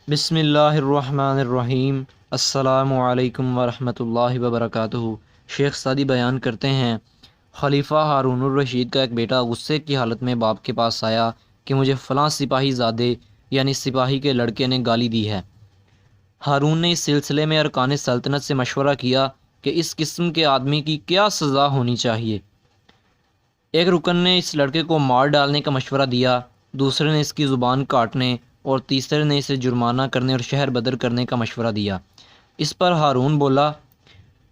بسم اللہ الرحمن الرحیم۔ السلام علیکم ورحمۃ اللہ وبرکاتہ۔ شیخ سعدی بیان کرتے ہیں، خلیفہ ہارون الرشید کا ایک بیٹا غصے کی حالت میں باپ کے پاس آیا کہ مجھے فلاں سپاہی زادے یعنی سپاہی کے لڑکے نے گالی دی ہے۔ ہارون نے اس سلسلے میں ارکان سلطنت سے مشورہ کیا کہ اس قسم کے آدمی کی کیا سزا ہونی چاہیے۔ ایک رکن نے اس لڑکے کو مار ڈالنے کا مشورہ دیا، دوسرے نے اس کی زبان کاٹنے اور تیسرے نے اسے جرمانہ کرنے اور شہر بدر کرنے کا مشورہ دیا۔ اس پر ہارون بولا،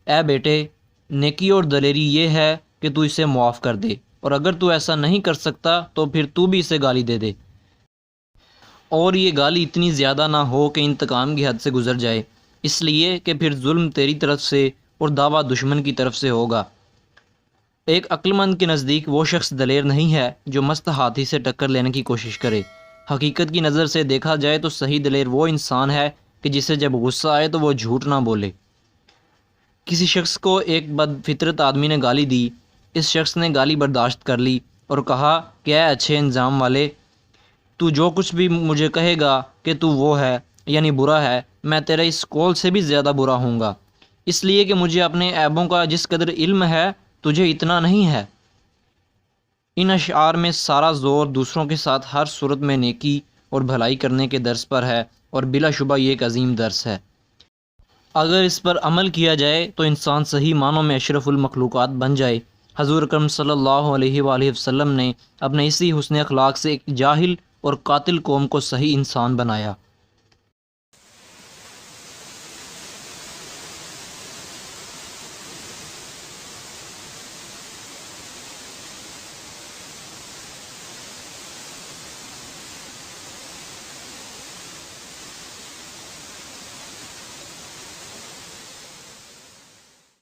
اے بیٹے، نیکی اور دلیری یہ ہے کہ تو اسے معاف کر دے، اور اگر تو ایسا نہیں کر سکتا تو پھر تو بھی اسے گالی دے دے، اور یہ گالی اتنی زیادہ نہ ہو کہ انتقام کی حد سے گزر جائے، اس لیے کہ پھر ظلم تیری طرف سے اور دعویٰ دشمن کی طرف سے ہوگا۔ ایک عقل مند کے نزدیک وہ شخص دلیر نہیں ہے جو مست ہاتھی سے ٹکر لینے کی کوشش کرے۔ حقیقت کی نظر سے دیکھا جائے تو صحیح دلیر وہ انسان ہے کہ جسے جب غصہ آئے تو وہ جھوٹ نہ بولے۔ کسی شخص کو ایک بد فطرت آدمی نے گالی دی، اس شخص نے گالی برداشت کر لی اور کہا کہ اے اچھے انجام والے، تو جو کچھ بھی مجھے کہے گا کہ تو وہ ہے یعنی برا ہے، میں تیرے اس قول سے بھی زیادہ برا ہوں گا، اس لیے کہ مجھے اپنے عیبوں کا جس قدر علم ہے تجھے اتنا نہیں ہے۔ ان اشعار میں سارا زور دوسروں کے ساتھ ہر صورت میں نیکی اور بھلائی کرنے کے درس پر ہے، اور بلا شبہ یہ ایک عظیم درس ہے۔ اگر اس پر عمل کیا جائے تو انسان صحیح معنوں میں اشرف المخلوقات بن جائے۔ حضور اکرم صلی اللہ علیہ وآلہ وسلم نے اپنے اسی حسن اخلاق سے ایک جاہل اور قاتل قوم کو صحیح انسان بنایا۔